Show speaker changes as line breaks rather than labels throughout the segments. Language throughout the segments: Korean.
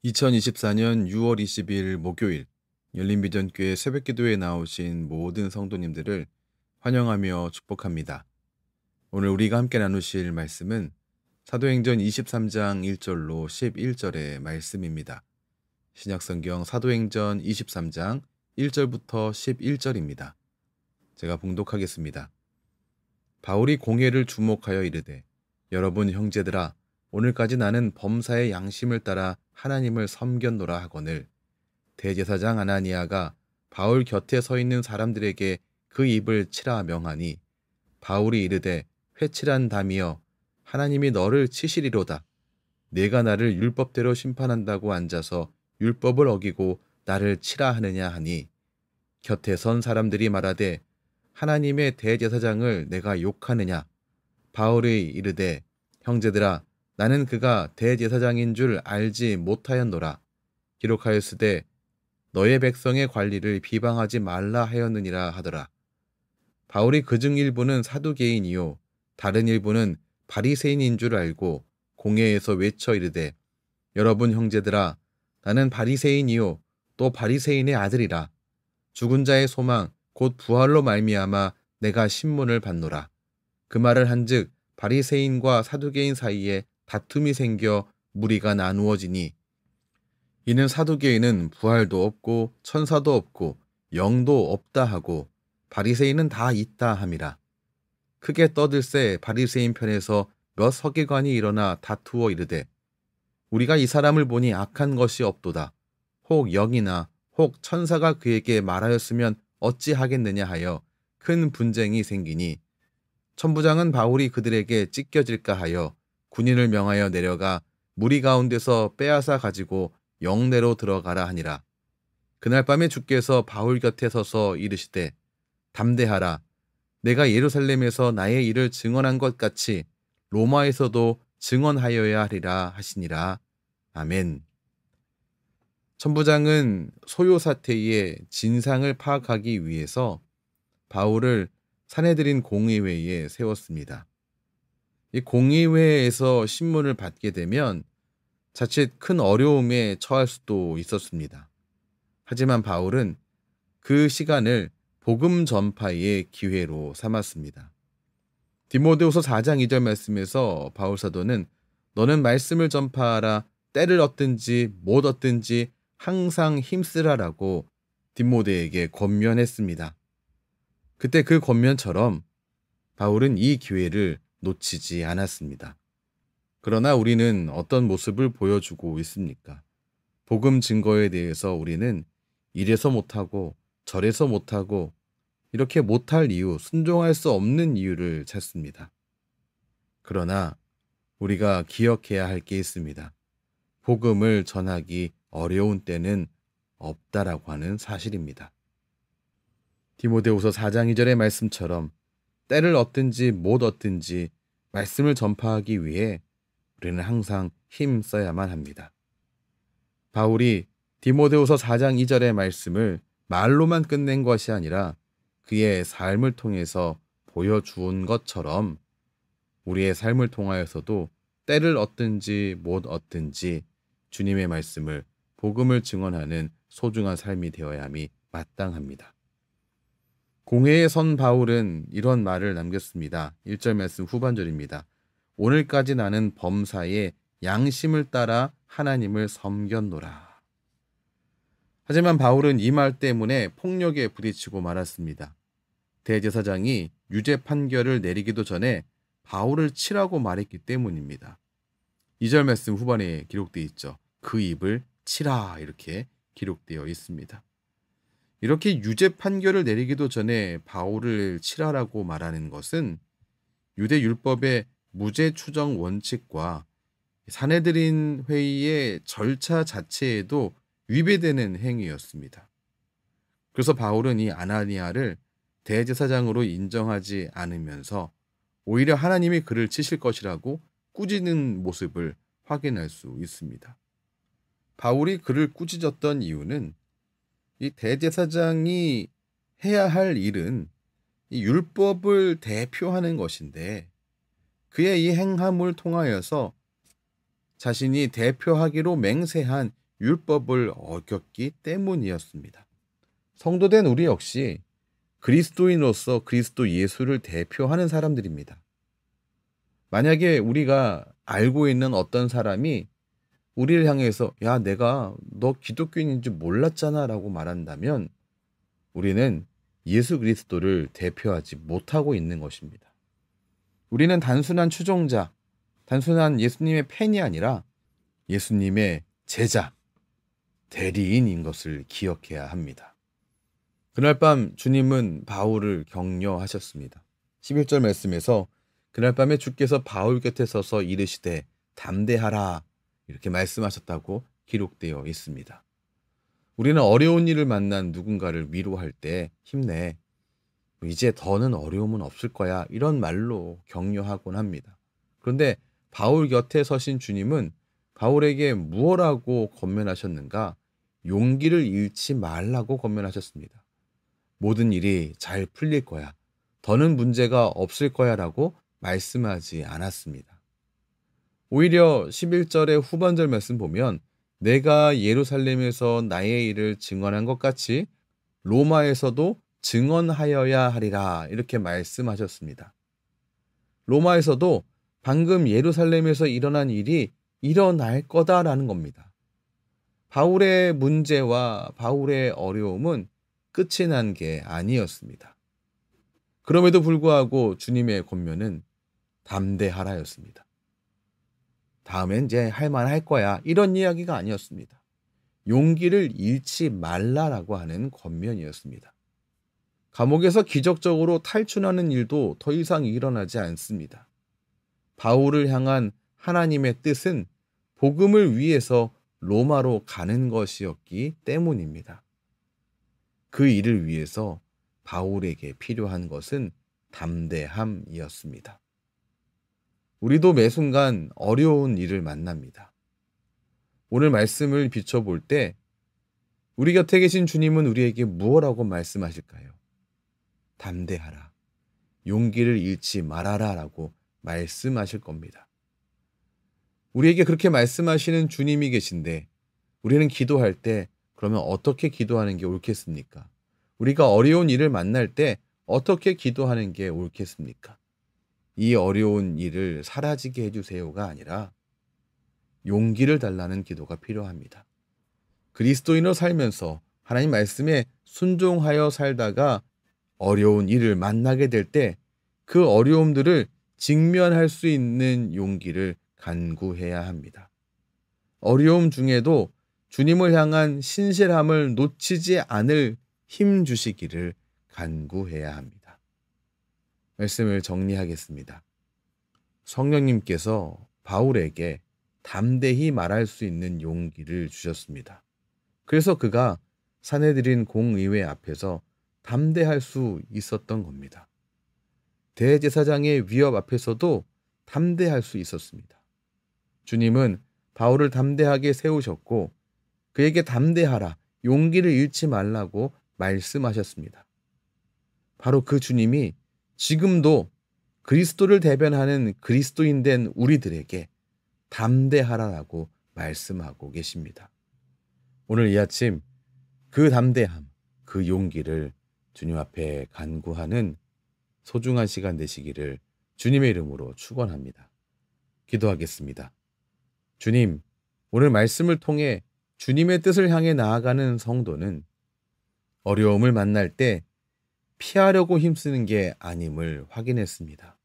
2024년 6월 20일 목요일 열린비전교회 새벽기도에 나오신 모든 성도님들을 환영하며 축복합니다. 오늘 우리가 함께 나누실 말씀은 사도행전 23장 1절로 11절의 말씀입니다. 신약성경 사도행전 23장 1절부터 11절입니다. 제가 봉독하겠습니다. 바울이 공회를 주목하여 이르되 여러분 형제들아 오늘까지 나는 범사의 양심을 따라 하나님을 섬겼노라 하거늘 대제사장 아나니아가 바울 곁에 서 있는 사람들에게 그 입을 치라 명하니 바울이 이르되 회칠한 담이여 하나님이 너를 치시리로다. 네가 나를 율법대로 심판한다고 앉아서 율법을 어기고 나를 치라 하느냐 하니 곁에 선 사람들이 말하되 하나님의 대제사장을 내가 욕하느냐. 바울이 이르되 형제들아 나는 그가 대제사장인 줄 알지 못하였노라. 기록하였으되 너의 백성의 관리를 비방하지 말라 하였느니라 하더라. 바울이 그중 일부는 사두개인이요 다른 일부는 바리새인인 줄 알고 공회에서 외쳐 이르되 여러분 형제들아 나는 바리새인이요 또 바리새인의 아들이라. 죽은 자의 소망 곧 부활로 말미암아 내가 신문을 받노라. 그 말을 한즉 바리새인과 사두개인 사이에 다툼이 생겨 무리가 나누어지니 이는 사두개인은 부활도 없고 천사도 없고 영도 없다 하고 바리새인은 다 있다 함이라. 크게 떠들새 바리새인 편에서 몇 서기관이 일어나 다투어 이르되 우리가 이 사람을 보니 악한 것이 없도다. 혹 영이나 혹 천사가 그에게 말하였으면 어찌하겠느냐 하여 큰 분쟁이 생기니 천부장은 바울이 그들에게 찢겨질까 하여 군인을 명하여 내려가 무리 가운데서 빼앗아 가지고 영내로 들어가라 하니라. 그날 밤에 주께서 바울 곁에 서서 이르시되 담대하라. 내가 예루살렘에서 나의 일을 증언한 것 같이 로마에서도 증언하여야 하리라 하시니라. 아멘. 천부장은 소요 사태의 진상을 파악하기 위해서 바울을 산헤드린 공의회에 세웠습니다. 이 공의회에서 신문을 받게 되면 자칫 큰 어려움에 처할 수도 있었습니다. 하지만 바울은 그 시간을 복음 전파의 기회로 삼았습니다. 디모데후서 4장 2절 말씀에서 바울 사도는 너는 말씀을 전파하라 때를 얻든지 못 얻든지 항상 힘쓰라라고 디모데에게 권면했습니다. 그때 그 권면처럼 바울은 이 기회를 놓치지 않았습니다. 그러나 우리는 어떤 모습을 보여주고 있습니까? 복음 증거에 대해서 우리는 이래서 못하고 저래서 못하고 이렇게 못할 이유, 순종할 수 없는 이유를 찾습니다. 그러나 우리가 기억해야 할 게 있습니다. 복음을 전하기 어려운 때는 없다라고 하는 사실입니다. 디모데후서 4장 2절의 말씀처럼 때를 얻든지 못 얻든지 말씀을 전파하기 위해 우리는 항상 힘 써야만 합니다. 바울이 디모데후서 4장 2절의 말씀을 말로만 끝낸 것이 아니라 그의 삶을 통해서 보여주은 것처럼 우리의 삶을 통하여서도 때를 얻든지 못 얻든지 주님의 말씀을 복음을 증언하는 소중한 삶이 되어야 함이 마땅합니다. 공회에 선 바울은 이런 말을 남겼습니다. 1절 말씀 후반절입니다. 오늘까지 나는 범사의 양심을 따라 하나님을 섬겼노라. 하지만 바울은 이 말 때문에 폭력에 부딪히고 말았습니다. 대제사장이 유죄 판결을 내리기도 전에 바울을 치라고 말했기 때문입니다. 2절 말씀 후반에 기록되어 있죠. 그 입을 치라 이렇게 기록되어 있습니다. 이렇게 유죄 판결을 내리기도 전에 바울을 치라라고 말하는 것은 유대 율법의 무죄 추정 원칙과 산헤드린 회의의 절차 자체에도 위배되는 행위였습니다. 그래서 바울은 이 아나니아를 대제사장으로 인정하지 않으면서 오히려 하나님이 그를 치실 것이라고 꾸짖는 모습을 확인할 수 있습니다. 바울이 그를 꾸짖었던 이유는 이 대제사장이 해야 할 일은 이 율법을 대표하는 것인데 그의 이 행함을 통하여서 자신이 대표하기로 맹세한 율법을 어겼기 때문이었습니다. 성도된 우리 역시 그리스도인으로서 그리스도 예수를 대표하는 사람들입니다. 만약에 우리가 알고 있는 어떤 사람이 우리를 향해서 야, 내가 너 기독교인인 줄 몰랐잖아 라고 말한다면 우리는 예수 그리스도를 대표하지 못하고 있는 것입니다. 우리는 단순한 추종자, 단순한 예수님의 팬이 아니라 예수님의 제자, 대리인인 것을 기억해야 합니다. 그날 밤 주님은 바울을 격려하셨습니다. 11절 말씀에서 그날 밤에 주께서 바울 곁에 서서 이르시되 담대하라 이렇게 말씀하셨다고 기록되어 있습니다. 우리는 어려운 일을 만난 누군가를 위로할 때 힘내, 이제 더는 어려움은 없을 거야 이런 말로 격려하곤 합니다. 그런데 바울 곁에 서신 주님은 바울에게 무엇라고 권면하셨는가? 용기를 잃지 말라고 권면하셨습니다. 모든 일이 잘 풀릴 거야. 더는 문제가 없을 거야 라고 말씀하지 않았습니다. 오히려 11절의 후반절 말씀 보면 내가 예루살렘에서 나의 일을 증언한 것 같이 로마에서도 증언하여야 하리라 이렇게 말씀하셨습니다. 로마에서도 방금 예루살렘에서 일어난 일이 일어날 거다라는 겁니다. 바울의 문제와 바울의 어려움은 끝이 난 게 아니었습니다. 그럼에도 불구하고 주님의 권면은 담대하라였습니다. 다음엔 이제 할만할 거야 이런 이야기가 아니었습니다. 용기를 잃지 말라라고 하는 권면이었습니다. 감옥에서 기적적으로 탈출하는 일도 더 이상 일어나지 않습니다. 바울을 향한 하나님의 뜻은 복음을 위해서 로마로 가는 것이었기 때문입니다. 그 일을 위해서 바울에게 필요한 것은 담대함이었습니다. 우리도 매 순간 어려운 일을 만납니다. 오늘 말씀을 비춰볼 때 우리 곁에 계신 주님은 우리에게 무엇라고 말씀하실까요? 담대하라, 용기를 잃지 말아라 라고 말씀하실 겁니다. 우리에게 그렇게 말씀하시는 주님이 계신데 우리는 기도할 때 그러면 어떻게 기도하는 게 옳겠습니까? 우리가 어려운 일을 만날 때 어떻게 기도하는 게 옳겠습니까? 이 어려운 일을 사라지게 해주세요가 아니라 용기를 달라는 기도가 필요합니다. 그리스도인으로 살면서 하나님 말씀에 순종하여 살다가 어려운 일을 만나게 될 때 그 어려움들을 직면할 수 있는 용기를 간구해야 합니다. 어려움 중에도 주님을 향한 신실함을 놓치지 않을 힘 주시기를 간구해야 합니다. 말씀을 정리하겠습니다. 성령님께서 바울에게 담대히 말할 수 있는 용기를 주셨습니다. 그래서 그가 사내들인 공의회 앞에서 담대할 수 있었던 겁니다. 대제사장의 위협 앞에서도 담대할 수 있었습니다. 주님은 바울을 담대하게 세우셨고 그에게 담대하라, 용기를 잃지 말라고 말씀하셨습니다. 바로 그 주님이 지금도 그리스도를 대변하는 그리스도인 된 우리들에게 담대하라라고 말씀하고 계십니다. 오늘 이 아침 그 담대함, 그 용기를 주님 앞에 간구하는 소중한 시간 되시기를 주님의 이름으로 축원합니다. 기도하겠습니다. 주님, 오늘 말씀을 통해 주님의 뜻을 향해 나아가는 성도는 어려움을 만날 때 피하려고 힘쓰는 게 아님을 확인했습니다.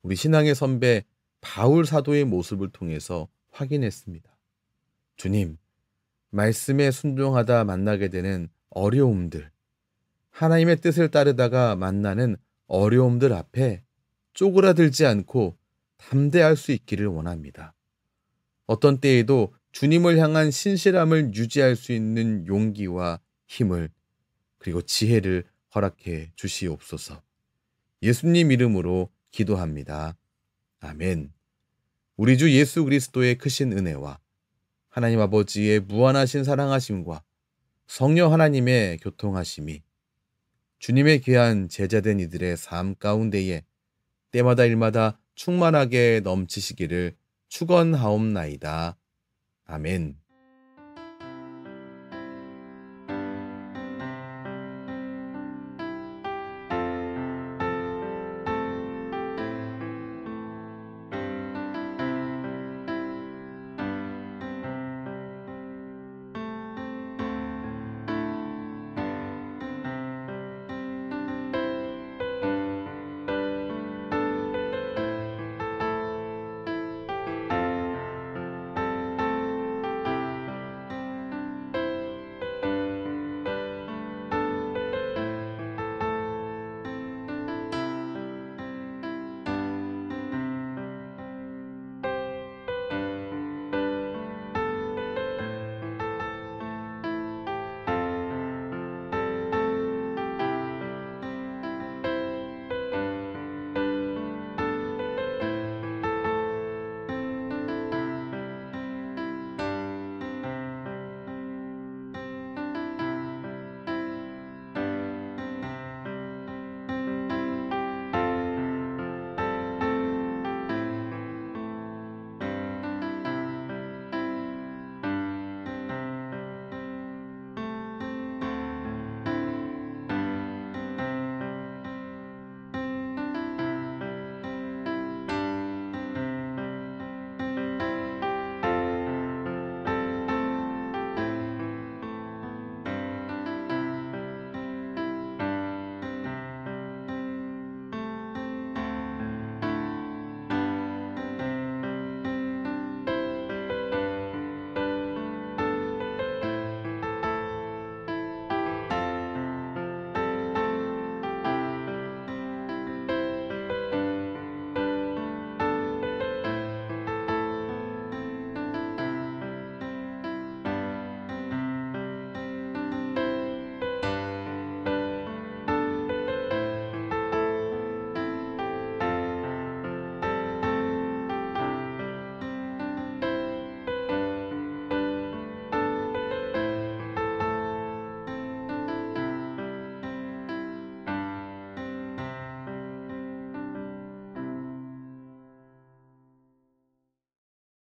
우리 신앙의 선배 바울 사도의 모습을 통해서 확인했습니다. 주님, 말씀에 순종하다 만나게 되는 어려움들, 하나님의 뜻을 따르다가 만나는 어려움들 앞에 쪼그라들지 않고 담대할 수 있기를 원합니다. 어떤 때에도 주님을 향한 신실함을 유지할 수 있는 용기와 힘을 그리고 지혜를 허락해 주시옵소서. 예수님 이름으로 기도합니다. 아멘. 우리 주 예수 그리스도의 크신 은혜와 하나님 아버지의 무한하신 사랑하심과 성령 하나님의 교통하심이 주님의 귀한 제자된 이들의 삶 가운데에 때마다 일마다 충만하게 넘치시기를 축원하옵나이다. 아멘.